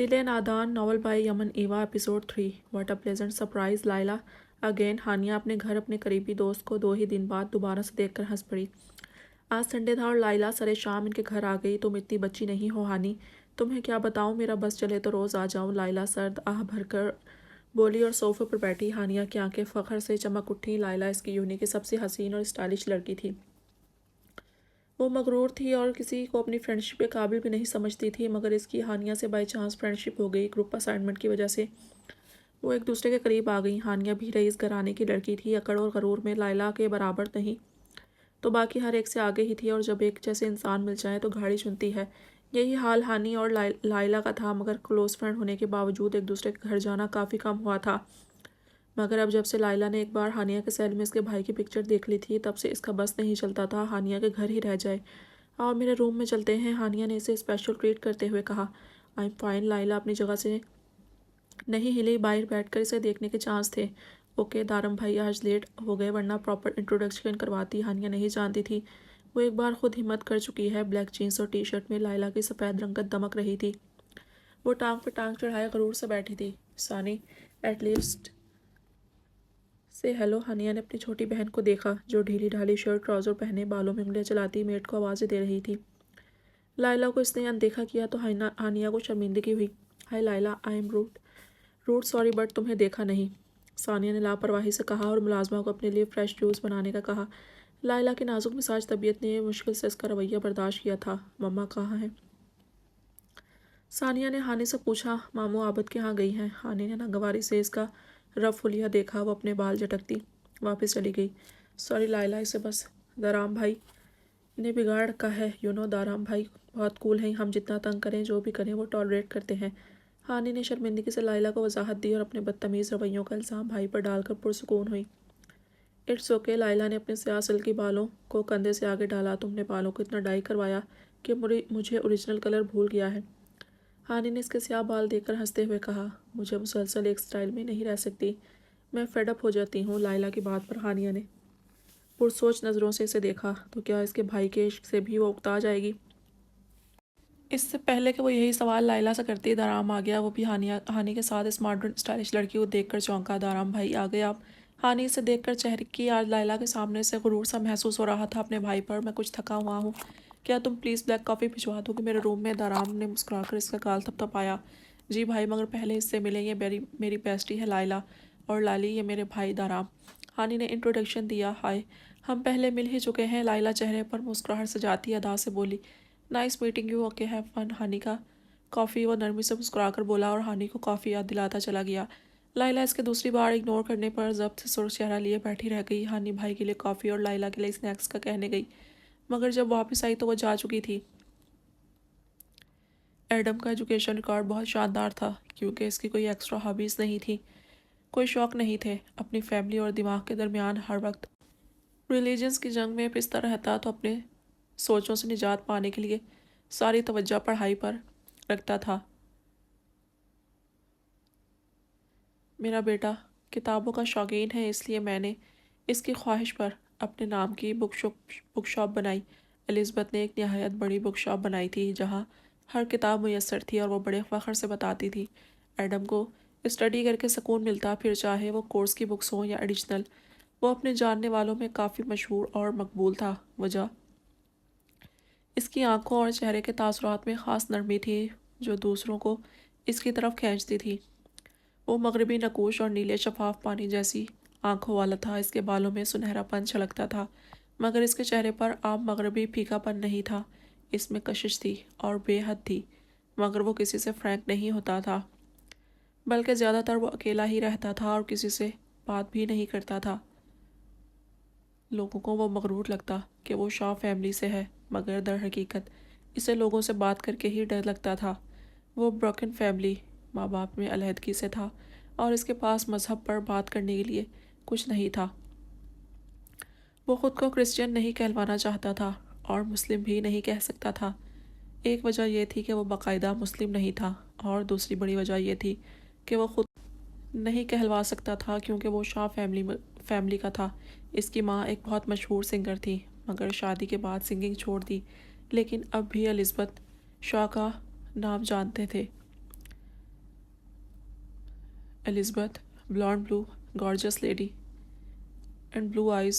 دل Nadaan novel by Yaman Eva episode 3 what a pleasant surprise Laila again Haniya اپنے گھر اپنے قریبی دوست کو 2 ہی دن بعد دوبارہ سے دیکھ کر ہنس پڑی۔ آج سنڈے تھا اور لائلہ سرے شام ان کے گھر آ گئی۔ تم اتنی بچی نہیں ہو ہانی، تمہیں کیا بتاؤں، میرا بس چلے تو روز آ جاؤں، لائلہ سرد آہ بھر کر بولی اور صوفے پر بیٹھی ہانیہ کی آنکھیں فخر سے چمک اٹھیں۔ لائلہ اس کی یونی کی سب سے حسین اور اسٹائلش لڑکی تھی۔ وہ مغرور تھی اور کسی کو اپنی فرینڈشپ کے قابل بھی نہیں سمجھتی تھی، مگر اس کی ہانیہ سے بائی چانس فرینڈشپ ہو گئی۔ گروپ اسائنمنٹ کی وجہ سے وہ ایک دوسرے کے قریب آ گئیں۔ ہانیہ بھی رئیس گھرانے کی لڑکی تھی، اکڑ اور غرور میں لائلہ کے برابر نہیں تو باقی ہر ایک سے آگے ہی تھی، اور جب ایک جیسے انسان مل جائیں تو گھاڑی چنتی ہے۔ یہی حال ہانی اور لائلہ کا تھا، مگر کلوز فرینڈ ہونے کے باوجود ایک دوسرے کے گھر جانا کافی کم ہوا تھا۔ مگر اب جب سے لائلہ نے ایک بار ہانیہ کے سیل میں اس کے بھائی کی پکچر دیکھ لی تھی، تب سے اس کا بس نہیں چلتا تھا ہانیہ کے گھر ہی رہ جائے۔ آؤ میرے روم میں چلتے ہیں، ہانیہ نے اسے اسپیشل ٹریٹ کرتے ہوئے کہا۔ آئی ایم فائن، لائلہ اپنی جگہ سے نہیں ہلی، باہر بیٹھ کر اسے دیکھنے کے چانس تھے۔ اوکے دارم بھائی آج لیٹ ہو گئے، ورنہ پراپر انٹروڈکشن کرواتی۔ ہانیہ نہیں جانتی تھی وہ ایک بار خود ہمت کر چکی ہے۔ بلیک جینس اور ٹی شرٹ میں لائلہ کی سفید رنگت دمک رہی تھی۔ وہ ٹانگ پہ ٹانگ چڑھائے غرور سے بیٹھی تھی۔ سانی ایٹ لیسٹ سے ہیلو، ہانیہ نے اپنی چھوٹی بہن کو دیکھا جو ڈھیلی ڈھالی شرٹ ٹراؤزر پہنے بالوں میں انگلیاں چلاتی میڈ کو آوازیں دے رہی تھی۔ لائلہ کو اس نے اندیکھا کیا تو ہانیہ کو شرمندگی ہوئی۔ Hi Laila, I am rude sorry but تمہیں دیکھا نہیں، ثانیہ نے لاپرواہی سے کہا اور ملازمہ کو اپنے لیے فریش جوس بنانے کا کہا۔ لائلہ کی نازک مزاج طبیعت نے مشکل سے اس کا رویہ برداشت کیا تھا۔ مما کہاں ہیں؟ ثانیہ نے ہانی سے پوچھا۔ ماموں عابد کے ہاں گئی ہیں۔ ہانی نے ناگواری سے اس کا رف حلیہ دیکھا، وہ اپنے بال جھٹکتی واپس چلی گئی۔ سوری لائلہ، اسے بس دارام بھائی نے بگاڑ رکھا ہے، دارام بھائی بہت کول ہیں، ہم جتنا تنگ کریں جو بھی کریں وہ ٹالریٹ کرتے ہیں۔ ہانی نے شرمندگی سے لائلہ کو وضاحت دی اور اپنے بدتمیز رویوں کا الزام بھائی پر ڈال کر پرسکون ہوئی۔ اٹس اوکے، لائلہ نے اپنے سیاہ سلکی بالوں کو کندھے سے آگے ڈالا۔ تم نے بالوں کو اتنا ڈائی کروایا کہ مجھے اوریجنل کلر بھول گیا ہے۔ ہانی نے اس کے سیاہ بال دیکھ کر ہنستے ہوئے کہا۔ مجھے مسلسل ایک سٹائل میں نہیں رہ سکتی، میں فیڈ اپ ہو جاتی ہوں۔ لائلہ کی بات پر ہانیہ نے پرسوچ نظروں سے اسے دیکھا۔ تو کیا اس کے بھائی کے عشق سے بھی وہ اکتا جائے گی؟ اس سے پہلے کہ وہ یہی سوال لائلہ سے کرتی، دارام آ گیا۔ وہ بھی ہانی کے ساتھ اس ماڈرن اسٹائلش لڑکی کو دیکھ کر چونکا۔ دارام بھائی آ گئے آپ؟ ہانی اسے دیکھ کر چہرے کی آج لائلہ کے سامنے سے غرور سا محسوس ہو رہا تھا اپنے بھائی پر۔ میں کچھ تھکا ہوا ہوں، کیا تم پلیز بلیک کافی بھجوا دو گے میرے روم میں؟ دارام نے مسکرا کر اس کا گال تھپتھپایا۔ جی بھائی، مگر پہلے اس سے ملیں، یہ میری بیسٹی ہے لائلہ، اور لالی یہ میرے بھائی دارام۔ ہانی نے انٹروڈکشن دیا۔ ہائے، ہم پہلے مل ہی چکے ہیں، لائلہ چہرے پر مسکراہٹ سجاتی ادا سے بولی۔ Nice meeting you, okay have fun. Hani کا کافی، وہ نرمی سے مسکرا کر بولا اور ہانی کو کافی یاد دلاتا چلا گیا۔ لائلہ اس کے دوسری بار اگنور کرنے پر ضبط سے سرخ چہرہ لیے بیٹھی رہ گئی۔ ہانی بھائی کے لیے کافی اور لائلہ کے لیے اسنیکس کا کہنے گئی، مگر جب واپس آئی تو وہ جا چکی تھی۔ ایڈم کا ایجوکیشن ریکارڈ بہت شاندار تھا، کیونکہ اس کی کوئی ایکسٹرا ہابیز نہیں تھی، کوئی شوق نہیں تھے۔ اپنی فیملی اور دماغ کے درمیان ہر وقت ریلیجنز کی جنگ میں پستا رہتا تو اپنے سوچوں سے نجات پانے کے لیے ساری توجہ پڑھائی پر رکھتا تھا۔ میرا بیٹا کتابوں کا شوقین ہے، اس لیے میں نے اس کی خواہش پر اپنے نام کی بک شاپ بنائی۔ الزبتھ نے ایک نہایت بڑی بک شاپ بنائی تھی جہاں ہر کتاب میسر تھی، اور وہ بڑے فخر سے بتاتی تھی ایڈم کو اسٹڈی کر کے سکون ملتا، پھر چاہے وہ کورس کی بکس ہوں یا ایڈیشنل۔ وہ اپنے جاننے والوں میں کافی مشہور اور مقبول تھا۔ وجہ اس کی آنکھوں اور چہرے کے تاثرات میں خاص نرمی تھی جو دوسروں کو اس کی طرف کھینچتی تھی۔ وہ مغربی نقوش اور نیلے شفاف پانی جیسی آنکھوں والا تھا۔ اس کے بالوں میں سنہرا پن چھلکتا تھا، مگر اس کے چہرے پر عام مغربی پھیکا پن نہیں تھا۔ اس میں کشش تھی اور بے حد تھی، مگر وہ کسی سے فرینک نہیں ہوتا تھا، بلکہ زیادہ تر وہ اکیلا ہی رہتا تھا اور کسی سے بات بھی نہیں کرتا تھا۔ لوگوں کو وہ مغرور لگتا کہ وہ شاہ فیملی سے ہے، مگر در حقیقت اسے لوگوں سے بات کر کے ہی ڈر لگتا تھا۔ وہ بروکن فیملی، ماں باپ میں علیحدگی سے تھا، اور اس کے پاس مذہب پر بات کرنے کے لیے کچھ نہیں تھا۔ وہ خود کو کرسچین نہیں کہلوانا چاہتا تھا اور مسلم بھی نہیں کہہ سکتا تھا۔ ایک وجہ یہ تھی کہ وہ باقاعدہ مسلم نہیں تھا، اور دوسری بڑی وجہ یہ تھی کہ وہ خود نہیں کہلوا سکتا تھا کیونکہ وہ شاہ فیملی کا تھا۔ اس کی ماں ایک بہت مشہور سنگر تھی، مگر شادی کے بعد سنگنگ چھوڑ دی، لیکن اب بھی الزبتھ شاہ کا نام جانتے تھے۔ Elizabeth, blonde blue, gorgeous lady and blue eyes.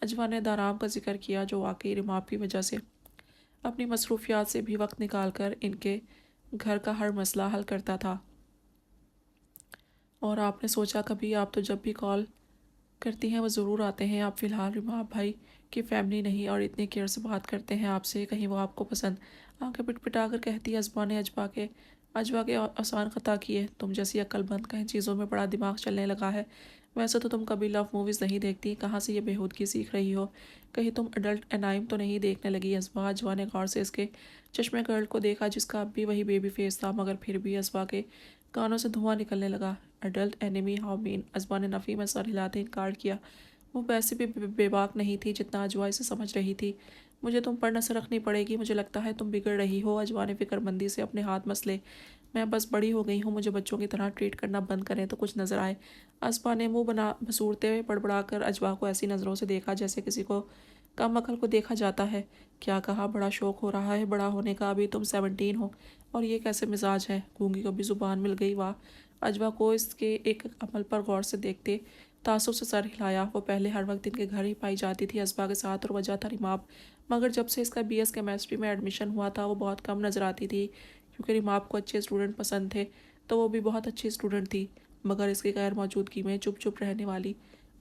اجوا نے دارام کا ذکر کیا جو واقعی رماب کی وجہ سے اپنی مصروفیات سے بھی وقت نکال کر ان کے گھر کا ہر مسئلہ حل کرتا تھا۔ اور آپ نے سوچا کبھی آپ تو جب بھی کال کرتی ہیں وہ ضرور آتے ہیں، آپ فی الحال رماب بھائی کی فیملی نہیں اور اتنی کیئر سے بات کرتے ہیں آپ سے، کہیں وہ آپ کو پسند؟ آنکھیں پٹ پٹا کر کہتی ازبا نے اجوا کے آسان خطا کیے، تم جیسی عقل مند کہیں چیزوں میں بڑا دماغ چلنے لگا ہے، ویسے تو تم کبھی لو موویز نہیں دیکھتی، کہاں سے یہ بےہودگی سیکھ رہی ہو؟ کہیں تم اڈلٹ انائم تو نہیں دیکھنے لگی؟ اجوا نے غور سے اس کے چشمے گرل کو دیکھا جس کا اب بھی وہی بیبی فیس تھا، مگر پھر بھی اجوا کے کانوں سے دھواں نکلنے لگا۔ اڈلٹ اینیمی ہاؤ مین؟ اجوا نے نفی میں سر ہلاتے انکار کیا۔ وہ ویسے بھی بے باک نہیں تھی جتنا اجوا اسے سمجھ رہی تھی۔ مجھے تم پر نظر رکھنی پڑے گی، مجھے لگتا ہے تم بگڑ رہی ہو۔ اجوا نے فکر مندی سے اپنے ہاتھ مسلے۔ میں بس بڑی ہو گئی ہوں، مجھے بچوں کی طرح ٹریٹ کرنا بند کریں تو کچھ نظر آئے۔ اجوا نے منہ بسورتے ہوئے بڑبڑا کر اجوا کو ایسی نظروں سے دیکھا جیسے کسی کو کم عقل کو دیکھا جاتا ہے۔ کیا کہا؟ بڑا شوق ہو رہا ہے بڑا ہونے کا، ابھی تم 17 ہو اور یہ کیسے مزاج ہے؟ گونگی کو بھی زبان مل گئی۔ واہ! اجوا کو اس کے ایک عمل پر غور سے دیکھتے تعصب سے سر ہلایا۔ وہ پہلے ہر وقت ان کے گھر ہی پائی جاتی تھی اجوا کے ساتھ اور وجہ تھا رماب، مگر جب سے اس کا BS کیمسٹری میں ایڈمیشن ہوا تھا وہ بہت کم نظر آتی تھی کیونکہ رماب کو اچھے اسٹوڈنٹ پسند تھے تو وہ بھی بہت اچھی اسٹوڈنٹ تھی، مگر اس کی غیر موجودگی میں چپ چپ رہنے والی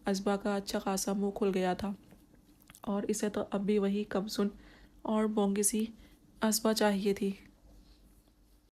اجوا کا اچھا خاصا منہ کھل گیا تھا اور اسے تو اب بھی وہی کم سن اور بونگی سی اجوا چاہیے تھی۔